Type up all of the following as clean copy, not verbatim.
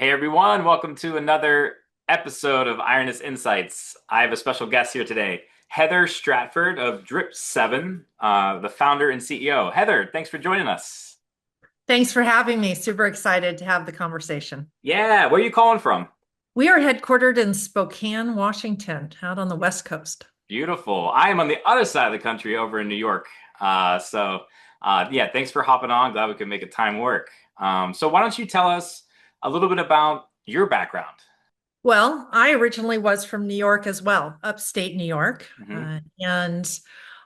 Hey everyone, welcome to another episode of Ironis Insights. I have a special guest here today, Heather Stratford of Drip7, the founder and CEO. Heather, thanks for joining us. Thanks for having me. Super excited to have the conversation. Yeah, where are you calling from? We are headquartered in Spokane, Washington, out on the West Coast. Beautiful. I am on the other side of the country over in New York. Yeah, thanks for hopping on. Glad we could make a time work. So why don't you tell us a little bit about your background? Well, I originally was from New York as well, upstate New York. Hmm. And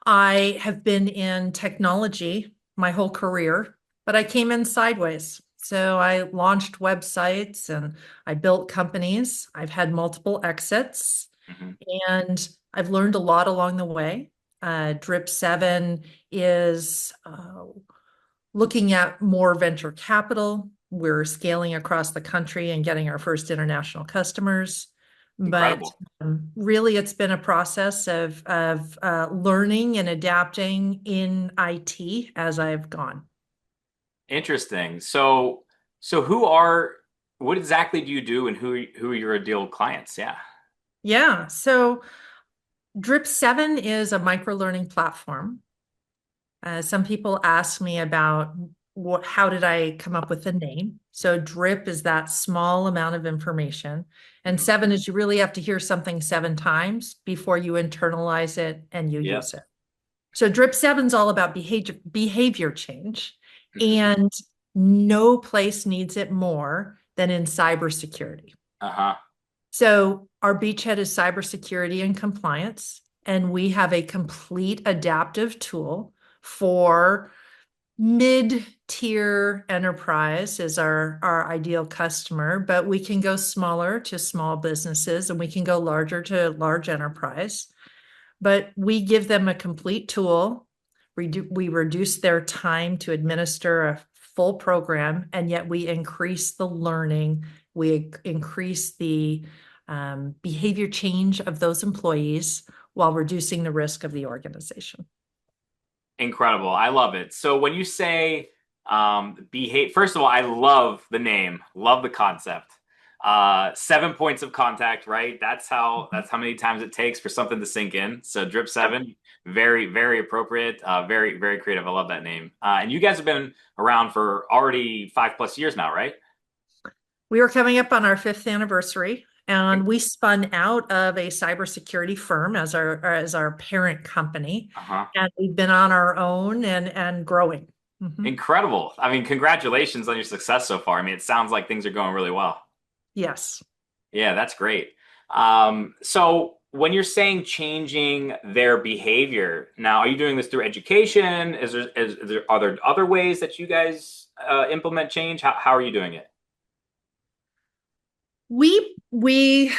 I have been in technology my whole career, but I came in sideways. So I launched websites and I built companies. I've had multiple exits Hmm. and I've learned a lot along the way. Drip7 is looking at more venture capital. We're scaling across the country and getting our first international customers. But Incredible. really, it's been a process of learning and adapting in IT as I've gone. Interesting. What exactly do you do and who are your ideal clients? Yeah. Yeah. So Drip7 is a microlearning platform. Some people ask me about how did I come up with the name? So drip is that small amount of information, and Mhm. seven is you really have to hear something 7 times before you internalize it and you Yep. use it. So Drip 7 is all about behavior change, Mhm. and no place needs it more than in cybersecurity. Uh-huh. So our beachhead is cybersecurity and compliance, and we have a complete adaptive tool for mid-tier enterprise is our ideal customer, but we can go smaller to small businesses and we can go larger to large enterprise. But we give them a complete tool. We reduce their time to administer a full program, and yet we increase the learning. We increase the behavior change of those employees while reducing the risk of the organization. Incredible. I love it. So when you say behave, first of all, I love the name, love the concept. 7 points of contact, right? That's how many times it takes for something to sink in. So drip Yep. seven, very, very appropriate, very, very creative. I love that name. And you guys have been around for already 5+ years now, right? We were coming up on our fifth anniversary, and we spun out of a cybersecurity firm as our parent company, Uh-huh. and we've been on our own and growing. Mhm. Incredible. I mean, congratulations on your success so far. I mean, it sounds like things are going really well. Yes. Yeah, that's great. So when you're saying changing their behavior, now are you doing this through education? Are there other ways that you guys implement change? How are you doing it? We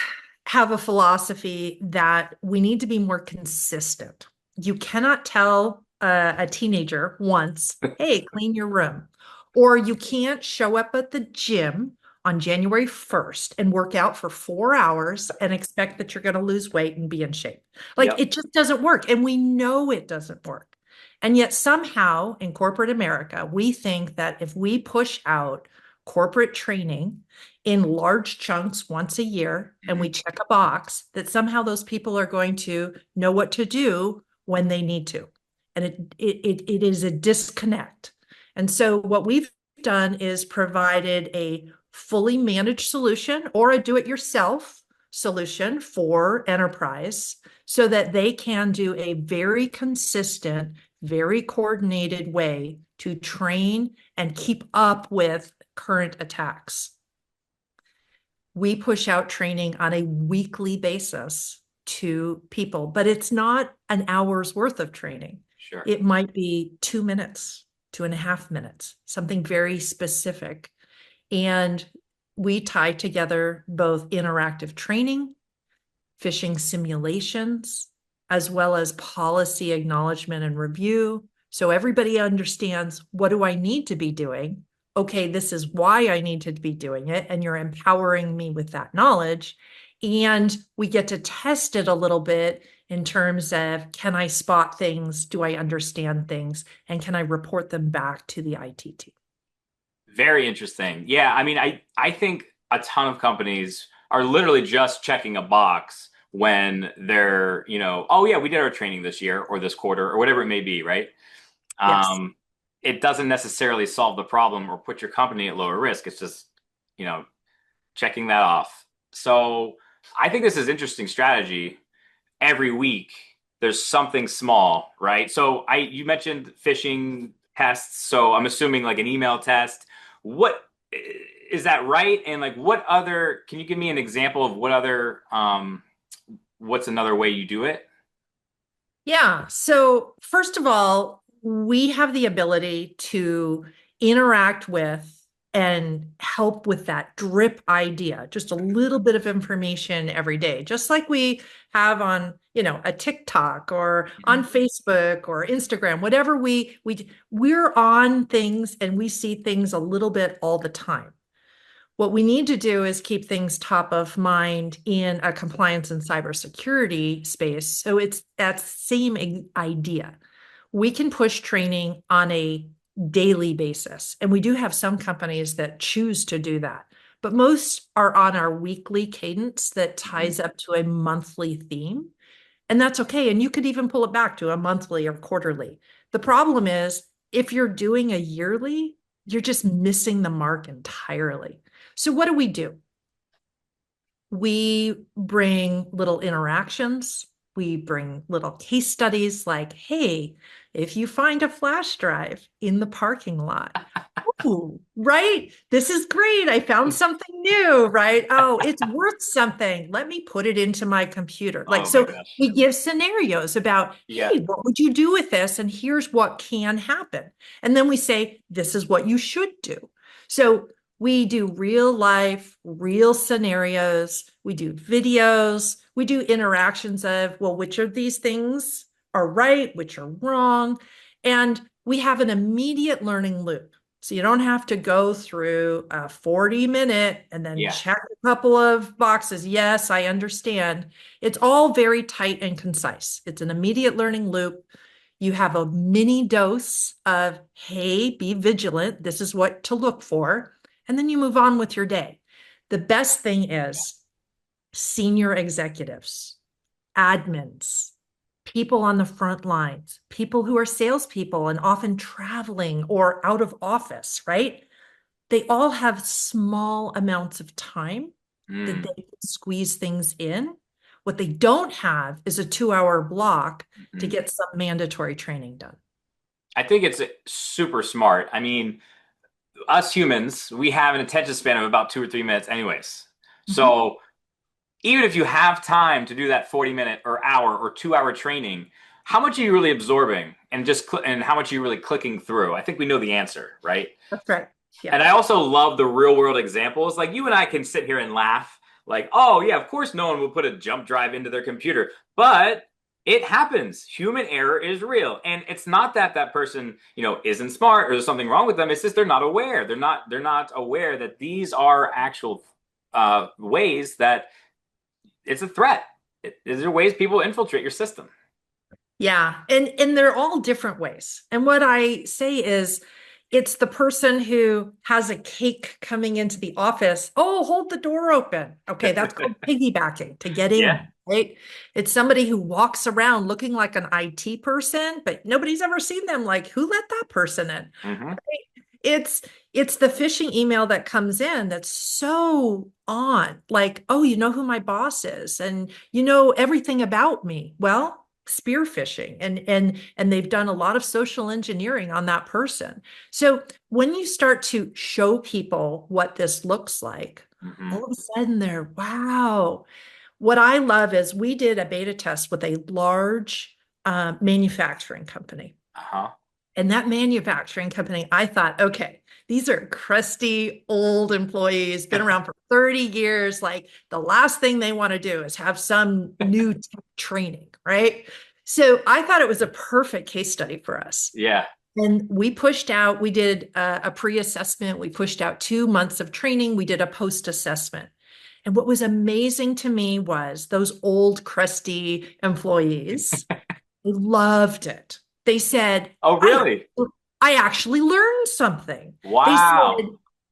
have a philosophy that we need to be more consistent. You cannot tell a teenager once, "Hey, clean your room," or you can't show up at the gym on January 1st and work out for 4 hours and expect that you're going to lose weight and be in shape. Like Yep. it just doesn't work, and we know it doesn't work. And yet somehow in corporate America, we think that if we push out corporate training in large chunks once a year and we Mhm. check a box, that somehow those people are going to know what to do when they need to. And it is a disconnect. And so what we've done is provided a fully managed solution or a do-it-yourself solution for enterprise so that they can do a very consistent, very coordinated way to train and keep up with current attacks. We push out training on a weekly basis to people, but it's not an hour's worth of training. Sure. It might be 2 minutes, 2.5 minutes, something very specific. And we tie together both interactive training, phishing simulations, as well as policy acknowledgement and review. So everybody understands, what do I need to be doing? Okay, this is why I need to be doing it. And you're empowering me with that knowledge. And we get to test it a little bit in terms of, can I spot things? Do I understand things? And can I report them back to the IT team? Very interesting. Yeah, I mean, I think a ton of companies are literally just checking a box when they're, oh yeah, we did our training this year or this quarter or whatever it may be, right? Yes. Um, it doesn't necessarily solve the problem or put your company at lower risk. It's just, you know, checking that off. So I think this is interesting strategy. Every week there's something small, right? So you mentioned phishing tests, so I'm assuming like an email test. What is that right? And like what other, can you give me an example of what other what's another way you do it? Yeah. So, first of all, we have the ability to interact with and help with that drip idea, just a little bit of information every day, just like we have on, a TikTok or on Mhm. Facebook or Instagram, whatever we're on things and we see things a little bit all the time. What we need to do is keep things top of mind in a compliance and cybersecurity space. So it's that same idea. We can push training on a daily basis. And we do have some companies that choose to do that. But most are on our weekly cadence that Mhm. ties up to a monthly theme. And that's okay. And you could even pull it back to a monthly or quarterly. The problem is if you're doing a yearly, you're just missing the mark entirely. So what do? We bring little interactions. We bring little case studies like, hey, if you find a flash drive in the parking lot, ooh, right? This is great. I found something new, right? Oh, it's worth something. Let me put it into my computer. Like, Oh my so gosh. we give scenarios about, Yeah. hey, what would you do with this? And here's what can happen. And then we say, this is what you should do. So we do real life, real scenarios. We do videos. We do interactions of, well, which of these things are right, which are wrong. And we have an immediate learning loop. So you don't have to go through a 40-minute and then Yeah. check a couple of boxes. Yes, I understand. It's all very tight and concise. It's an immediate learning loop. You have a mini dose of, hey, be vigilant. This is what to look for. And then you move on with your day. The best thing is senior executives, admins, people on the front lines, people who are salespeople and often traveling or out of office, right? They all have small amounts of time that Mm. they can squeeze things in. What they don't have is a 2-hour block to Mhm. get some mandatory training done. I think it's super smart. I mean, us humans, we have an attention span of about 2 or 3 minutes, anyways. Mhm. So even if you have time to do that 40-minute or hour or 2 hour training, how much are you really absorbing and and how much are you really clicking through? I think we know the answer, right? That's right. Yeah. And I also love the real world examples. Like you and I can sit here and laugh, like, oh, yeah, of course no one will put a jump drive into their computer. But it happens. Human error is real. And it's not that that person, isn't smart or there's something wrong with them. It's just they're not aware. They're not aware that these are actual ways that it's a threat. These are ways people infiltrate your system. Yeah, and they're all different ways. And what I say is it's the person who has a cake coming into the office. Oh, hold the door open. Okay, that's called piggybacking to get Yeah. in, right? It's somebody who walks around looking like an IT person, but nobody's ever seen them. Like, who let that person in? Hmm. It's it's the phishing email that comes in that's so on, like, oh, you know who my boss is, and you know everything about me. Well, spear phishing, and they've done a lot of social engineering on that person. So when you start to show people what this looks like, Hmm. all of a sudden they're, wow. What I love is we did a beta test with a large manufacturing company. Uh-huh. And that manufacturing company, I thought, okay, these are crusty old employees, been around for 30 years. Like the last thing they want to do is have some new tech training, right? So I thought it was a perfect case study for us. Yeah. And we did a pre-assessment. We pushed out 2 months of training. We did a post-assessment. And what was amazing to me was those old crusty employees, they loved it. They said, Oh, really? I actually learned something. They said, Wow.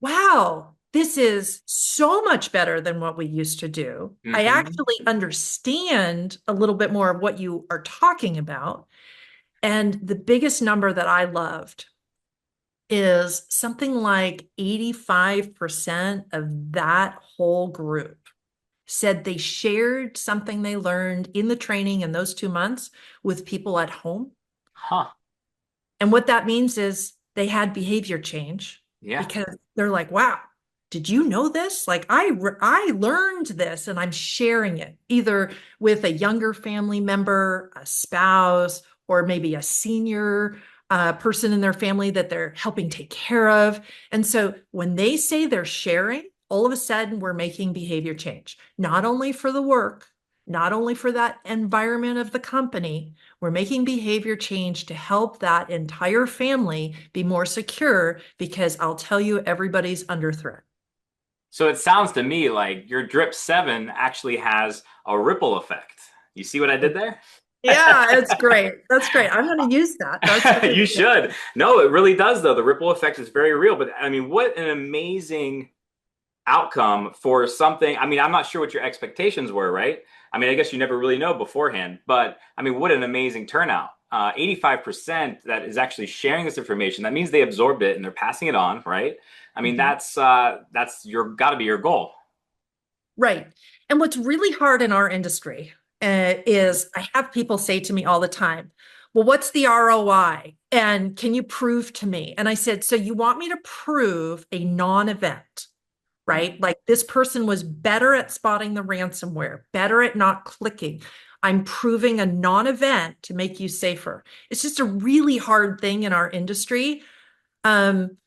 wow, this is so much better than what we used to do. I Hmm. actually understand a little bit more of what you are talking about. And the biggest number that I loved is something like 85% of that whole group said they shared something they learned in the training in those 2 months with people at home. Huh. And what that means is they had behavior change Yeah. because they're like, wow, did you know this? Like I learned this and I'm sharing it either with a younger family member, a spouse, or maybe a senior person in their family that they're helping take care of. And so when they say they're sharing, all of a sudden we're making behavior change, not only for the work, not only for that environment of the company, we're making behavior change to help that entire family be more secure because I'll tell you, everybody's under threat. So it sounds to me like your Drip 7 actually has a ripple effect. You see what I did there? Yeah, it's great. That's great. I'm going to use that. That's very You good. should. No, it really does, though. The ripple effect is very real. But I mean, what an amazing outcome for something. I mean, I'm not sure what your expectations were, right? I mean, I guess you never really know beforehand, but I mean, what an amazing turnout. 85% that is actually sharing this information. That means they absorbed it and they're passing it on, right? I mean, Mhm. that's your got to be your goal. Right. And what's really hard in our industry is I have people say to me all the time, well, what's the ROI? And can you prove to me? And I said, so you want me to prove a non-event, right? Like this person was better at spotting the ransomware, better at not clicking. I'm proving a non-event to make you safer. It's just a really hard thing in our industry, um,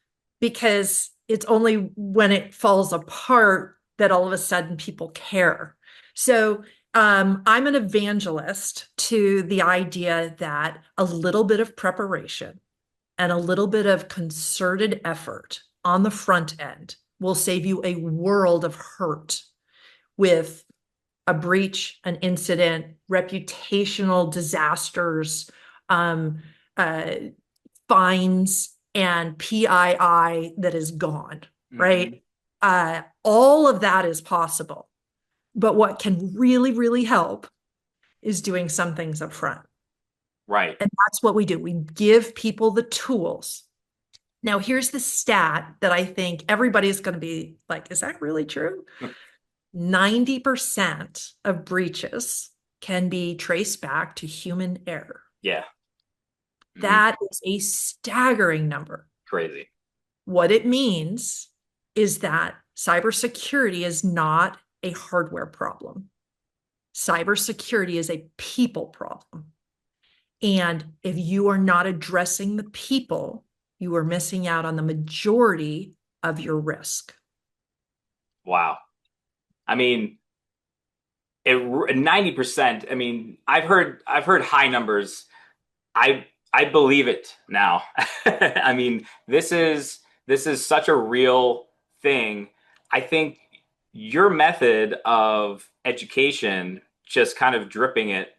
because it's only when it falls apart that all of a sudden people care. So I'm an evangelist to the idea that a little bit of preparation and a little bit of concerted effort on the front end will save you a world of hurt with a breach, an incident, reputational disasters, um, uh, fines, and PII that is gone, Mm-hmm. right? All of that is possible. But what can really, really help is doing some things up front. Right. And that's what we do. We give people the tools. Now, here's the stat that I think everybody's going to be like, is that really true? 90% of breaches can be traced back to human error. Yeah. Hmm. That is a staggering number. Crazy. What it means is that cybersecurity is not a hardware problem. Cybersecurity is a people problem. And if you are not addressing the people, you are missing out on the majority of your risk. Wow. I mean, 90%. I mean, I've heard high numbers. I believe it now. I mean, this is such a real thing. I think your method of education, just kind of dripping it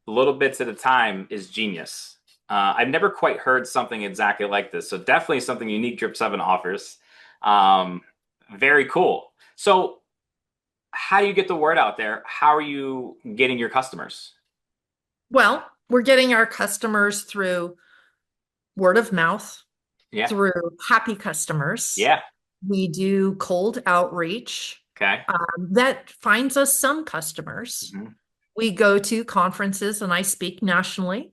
little bits at a time, is genius. I've never quite heard something exactly like this. So definitely something unique Drip 7 offers. Um, Very cool. So how do you get the word out there? How are you getting your customers? Well, we're getting our customers through word of mouth, Yeah. through happy customers. Yeah. We do cold outreach Okay. that finds us some customers. Mhm. We go to conferences and I speak nationally.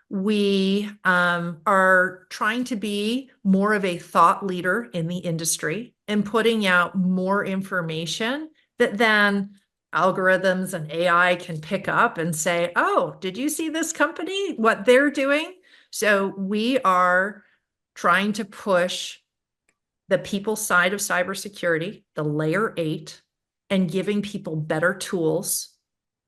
We are trying to be more of a thought leader in the industry and putting out more information that then algorithms and AI can pick up and say, oh, did you see this company, what they're doing? So we are trying to push the people side of cybersecurity, the layer 8, and giving people better tools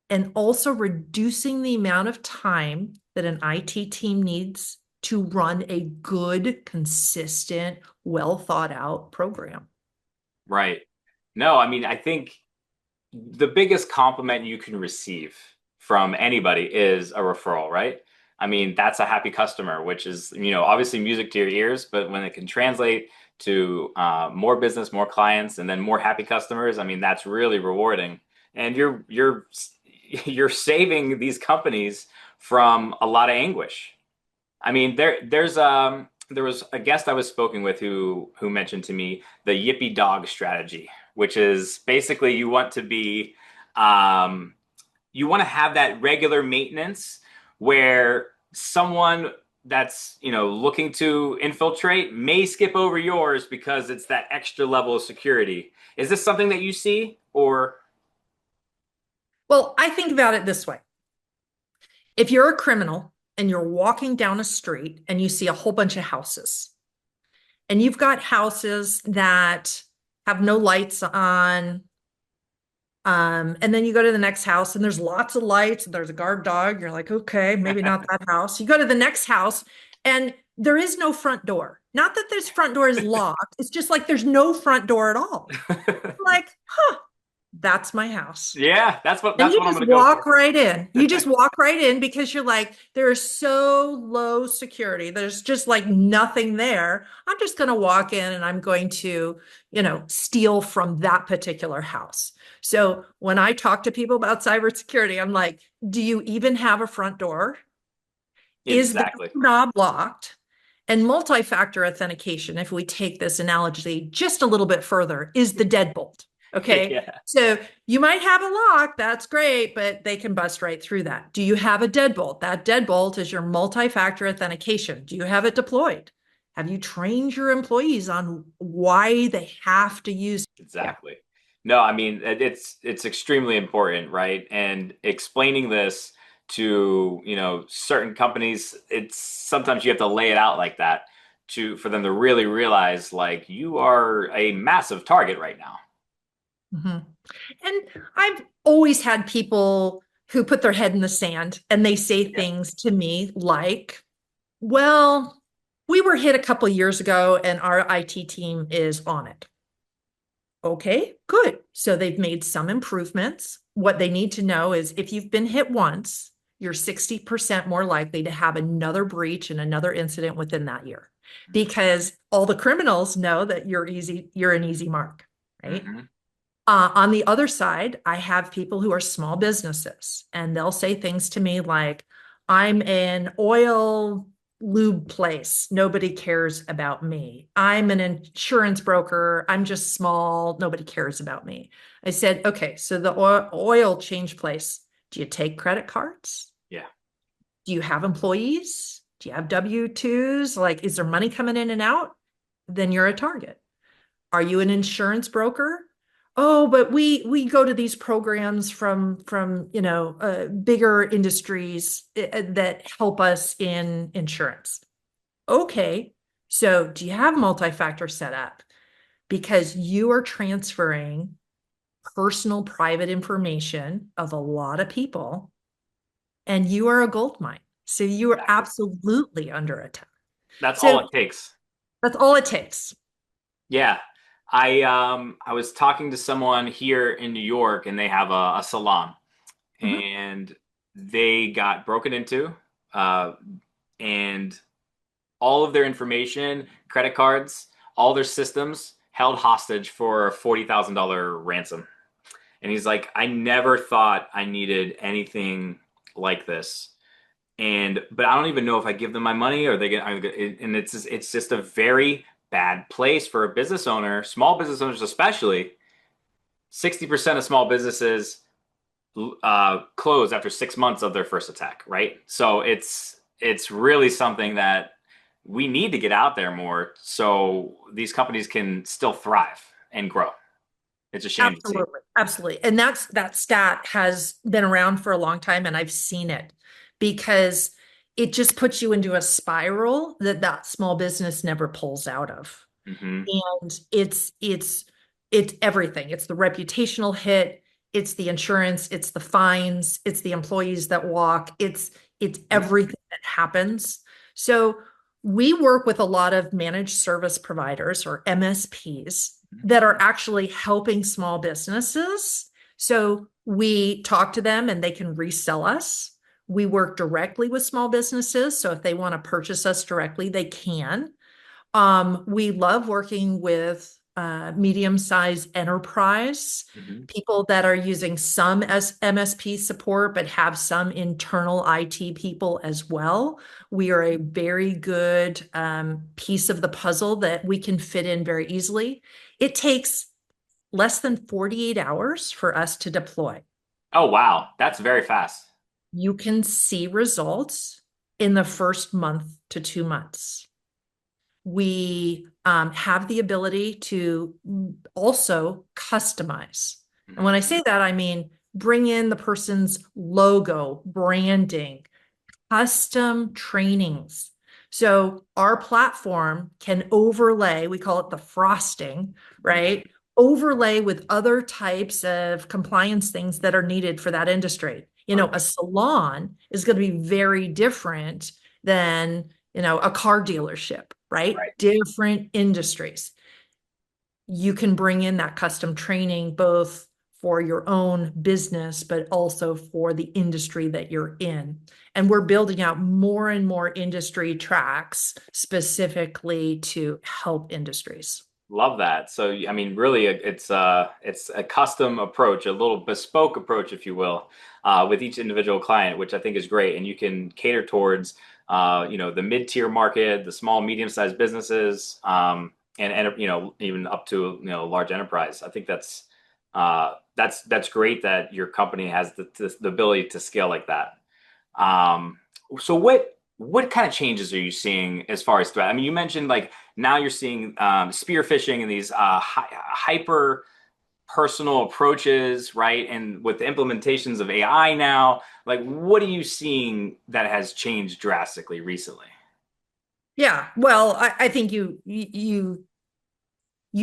and also reducing the amount of time that an IT team needs to run a good, consistent, well thought out program. Right. No, I mean, I think the biggest compliment you can receive from anybody is a referral, right? I mean, that's a happy customer, which is, obviously music to your ears, but when it can translate to more business, more clients, and then more happy customers, I mean, that's really rewarding. And you're saving these companies from a lot of anguish. I mean, there was a guest I was speaking with who mentioned to me the yippy dog strategy, which is basically um, you want to have that regular maintenance where someone that's looking to infiltrate may skip over yours because it's that extra level of security. Is this something that you see or? Well, I think about it this way. If you're a criminal and you're walking down a street and you see a whole bunch of houses, and you've got houses that have no lights on, and then you go to the next house and there's lots of lights and there's a guard dog. You're like, okay, maybe not that house. You go to the next house and there is no front door. Not that this front door is locked. It's just like there's no front door at all. Like, huh, that's my house. Yeah, And that's you what I'm just gonna go walk for. right in. You just walk right in because you're like, there's so low security. There's just like nothing there. I'm just going to walk in and I'm going to, steal from that particular house. So when I talk to people about cybersecurity, I'm like, do you even have a front door? Is the Exactly. knob locked? And multi-factor authentication, if we take this analogy just a little bit further, is the deadbolt. Okay. Yeah. So you might have a lock, that's great, but they can bust right through that. Do you have a deadbolt? That deadbolt is your multi-factor authentication. Do you have it deployed? Have you trained your employees on why they have to use? Yeah. Exactly. No, I mean it's extremely important, right? And explaining this to, certain companies, it's sometimes you have to lay it out like that for them to really realize like you are a massive target right now. Mhm. And I've always had people who put their head in the sand and they say Yeah. things to me like, well, we were hit a couple years ago and our IT team is on it. Okay, good. So they've made some improvements. What they need to know is if you've been hit once, you're 60% more likely to have another breach and another incident within that year because all the criminals know that you're an easy mark, right? Hmm. On the other side, I have people who are small businesses and they'll say things to me like, I'm an oil lube place. Nobody cares about me. I'm an insurance broker. I'm just small. Nobody cares about me. I said, okay, so the oil change place, do you take credit cards? Yeah. Do you have employees? Do you have W-2s? Like, is there money coming in and out? Then you're a target. Are you an insurance broker? Oh, but we go to these programs from bigger industries that help us in insurance. Okay, so do you have multi-factor set up? Because you are transferring personal private information of a lot of people, and you are a gold mine. So you are Exactly. absolutely under attack. That's all So it takes. that's all it takes. Yeah. I was talking to someone here in New York and they have a salon Mhm. and they got broken into uh, and all of their information, credit cards, all their systems held hostage for a $40,000 ransom. And he's like, I never thought I needed anything like this. But I don't even know if I give them my money or they get, and it's just a very bad place for a business owner, small business owners especially. 60% of small businesses close after 6 months of their first attack, right? So it's really something that we need to get out there more so these companies can still thrive and grow. It's a shame to see. Absolutely. Absolutely. And that stat has been around for a long time and I've seen it because it just puts you into a spiral that small business never pulls out of. Hmm. And it's everything. It's the reputational hit, it's the insurance, it's the fines, it's the employees that walk, it's everything that happens. So we work with a lot of managed service providers or MSPs that are actually helping small businesses. So we talk to them and they can resell us. We work directly with small businesses. So if they want to purchase us directly, they can. We love working with medium-sized enterprise, Mhm. people that are using some as MSP support, but have some internal IT people as well. We are a very good piece of the puzzle that we can fit in very easily. It takes less than 48 hours for us to deploy. Oh, wow. That's very fast. You can see results in the first month to 2 months. We have the ability to also customize. And when Mhm. I say that, I mean bring in the person's logo, branding, custom trainings. So our platform can overlay, we call it the frosting, Mhm. right? Overlay with other types of compliance things that are needed for that industry. A Perfect. salon is going to be very different than, a car dealership, right? Right. Different industries. You can bring in that custom training both for your own business, but also for the industry that you're in. And we're building out more and more industry tracks specifically to help industries. Love that. So, I mean, really, it's a custom approach, a little bespoke approach, if you will, with each individual client, which I think is great. And you can cater towards, the mid-tier market, the small, medium-sized businesses, and even up to large enterprise. I think that's great that your company has the ability to scale like that. Um, so what kind of changes are you seeing as far as threat? I mean, you mentioned like now you're seeing spear phishing and these hyper personal approaches, right? And with the implementations of AI now, like what are you seeing that has changed drastically recently? Yeah, well, I think you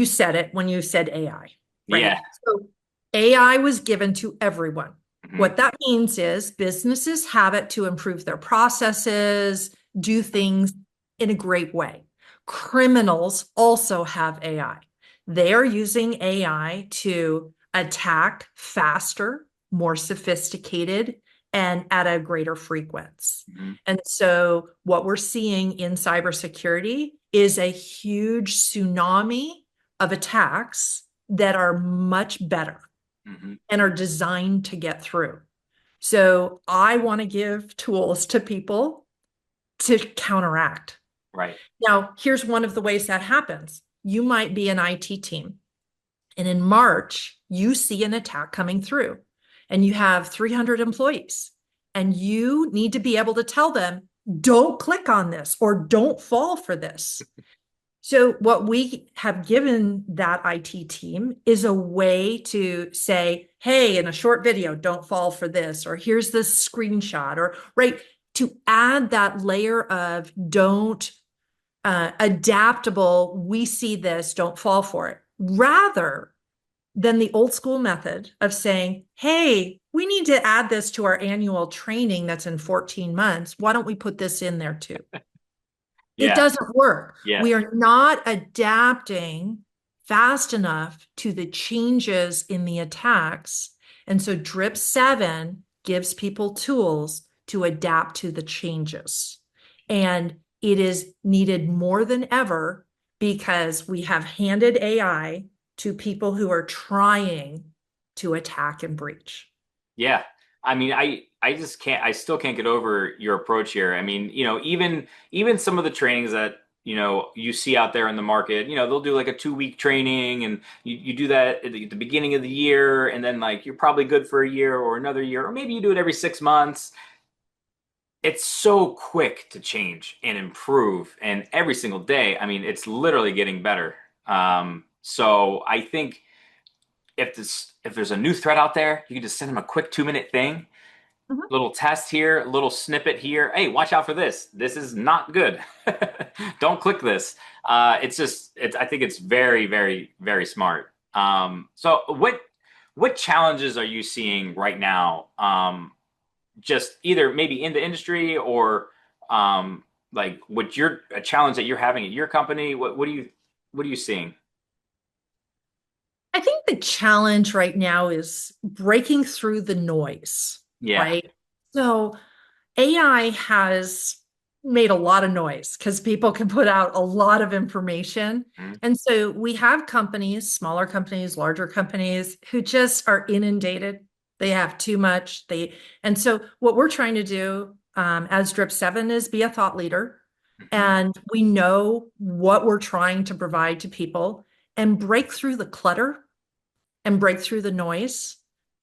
said it when you said AI, Yeah. right? So AI was given to everyone. Hmm. What that means is businesses have it to improve their processes, do things in a great way. Criminals also have AI. They are using AI to attack faster, more sophisticated, and at a greater frequency. Hmm. And so, what we're seeing in cybersecurity is a huge tsunami of attacks that are much better Hmm. and are designed to get through. So I want to give tools to people to counteract. Right. Now, here's one of the ways that happens. You might be an IT team, and in March, you see an attack coming through, and you have 300 employees, and you need to be able to tell them, don't click on this or don't fall for this. So, what we have given that IT team is a way to say, hey, in a short video, don't fall for this, or here's this screenshot, or right, to add that layer of don't adaptable, we see this, don't fall for it, rather than the old school method of saying, hey, we need to add this to our annual training that's in 14 months. Why don't we put this in there too? It Yeah. doesn't work. We Yes. are not adapting fast enough to the changes in the attacks. And so Drip7 gives people tools to adapt to the changes. And it is needed more than ever because we have handed AI to people who are trying to attack and breach. Yeah. I mean, I just can't I still can't get over your approach here. I mean, even some of the trainings that, you see out there in the market, they'll do like a 2 week training and you do that at the beginning of the year and then like you're probably good for a year or another year, or maybe you do it every 6 months. It's so quick to change and improve and every single day. I mean, it's literally getting better. So I think if there's a new threat out there, you can just send them a quick 2 minute thing, Mhm. little test here, a little snippet here. Hey, watch out for this. This is not good. Don't click this. I think it's very, very, very smart. So what challenges are you seeing right now? Just either maybe in the industry or like what you're a challenge that you're having at your company. What are you seeing? I think the challenge right now is breaking through the noise, Yeah. right? So AI has made a lot of noise because people can put out a lot of information. Mhm. And so we have companies, smaller companies, larger companies, who just are inundated. They have too much. And so what we're trying to do as Drip7 is be a thought leader. Mhm. And we know what we're trying to provide to people and break through the clutter and break through the noise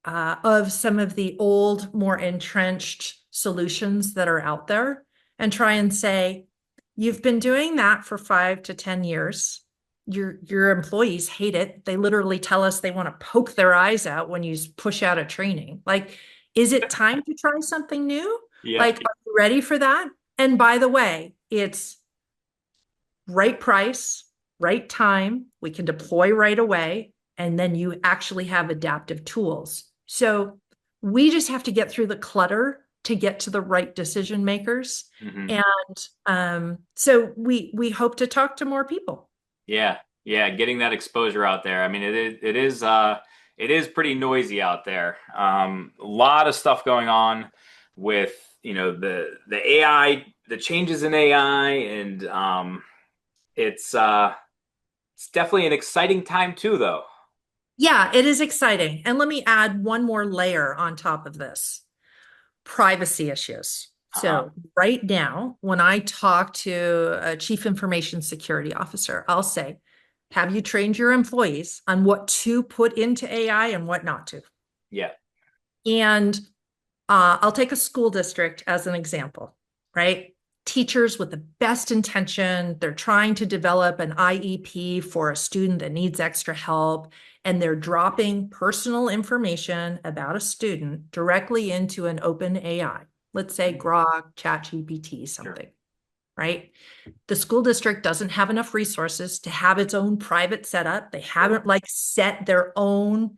of some of the old, more entrenched solutions that are out there and try and say, you've been doing that for 5 to 10 years. Your employees hate it. They literally tell us they want to poke their eyes out when you push out a training. Like, is it time to try something new? Yeah. Like, are you ready for that? And by the way, it's right price, right time, we can deploy right away, and then you actually have adaptive tools. So we just have to get through the clutter to get to the right decision makers. Mhm. And so we hope to talk to more people. Yeah, yeah, getting that exposure out there. I mean, it is pretty noisy out there. A lot of stuff going on with, the AI, the changes in AI, and it's definitely an exciting time too, though. Yeah, it is exciting. And let me add one more layer on top of this. Privacy issues. Uh-huh. So right now, when I talk to a chief information security officer, I'll say, have you trained your employees on what to put into AI and what not to? Yeah. And I'll take a school district as an example, right? Teachers with the best intention, they're trying to develop an IEP for a student that needs extra help, and they're dropping personal information about a student directly into an open AI, let's say Grok, ChatGPT, Sure. something, right? The school district doesn't have enough resources to have its own private setup. They Sure. haven't like set their own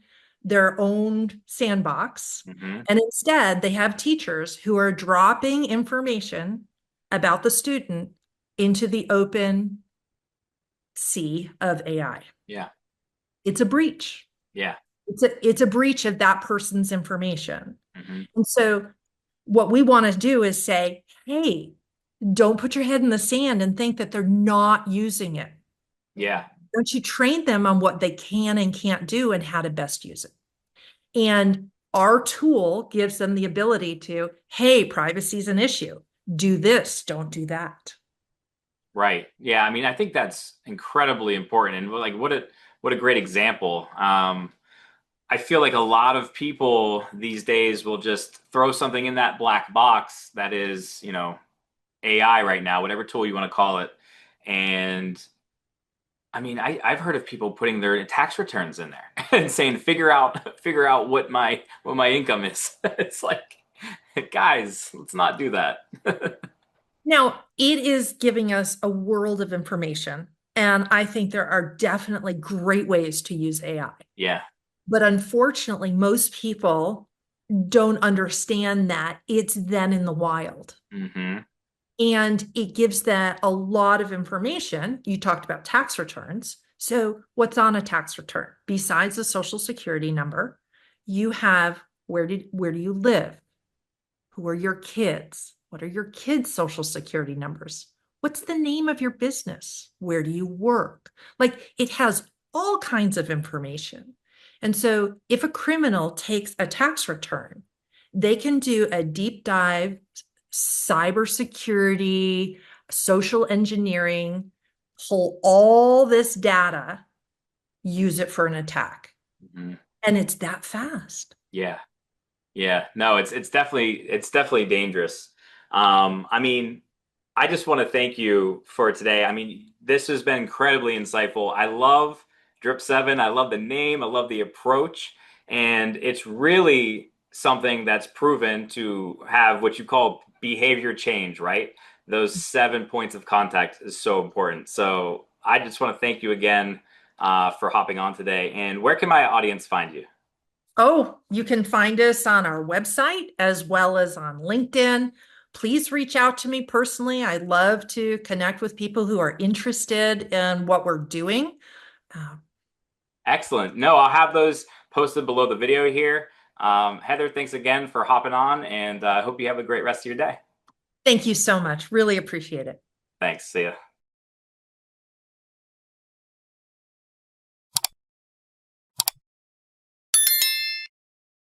sandbox. Hmm. And instead, they have teachers who are dropping information about the student into the open sea of AI. Yeah. It's a breach. Yeah. It's a breach of that person's information. Hmm. And so what we want to do is say, hey, don't put your head in the sand and think that they're not using it. Yeah. Don't you train them on what they can and can't do and how to best use it? And our tool gives them the ability to, hey, privacy is an issue. Do this, don't do that. Right. Yeah. I mean, I think that's incredibly important, and like, what a great example. I feel like a lot of people these days will just throw something in that black box that is, AI right now, whatever tool you want to call it. And I mean, I've heard of people putting their tax returns in there and saying, figure out what my income is. It's like, guys, let's not do that. Now, it is giving us a world of information. And I think there are definitely great ways to use AI. Yeah. But unfortunately, most people don't understand that it's then in the wild. Hmm. And it gives that a lot of information. You talked about tax returns. So, what's on a tax return? Besides the social security number, you have where do you live? Who are your kids? What are your kids' social security numbers? What's the name of your business? Where do you work? Like it has all kinds of information. And so if a criminal takes a tax return, they can do a deep dive, cybersecurity, social engineering, pull all this data, use it for an attack. Hmm. And it's that fast. Yeah. Yeah. No, it's definitely dangerous. I mean, I just want to thank you for today. I mean, this has been incredibly insightful. I love Drip7. I love the name. I love the approach. And it's really something that's proven to have what you call behavior change, right? Those 7 points of contact is so important. So I just want to thank you again for hopping on today. And where can my audience find you? Oh, you can find us on our website as well as on LinkedIn. Please reach out to me personally. I love to connect with people who are interested in what we're doing. Uh, Excellent. No, I'll have those posted below the video here. Heather, thanks again for hopping on, and I hope you have a great rest of your day. Thank you so much. Really appreciate it. Thanks. See ya.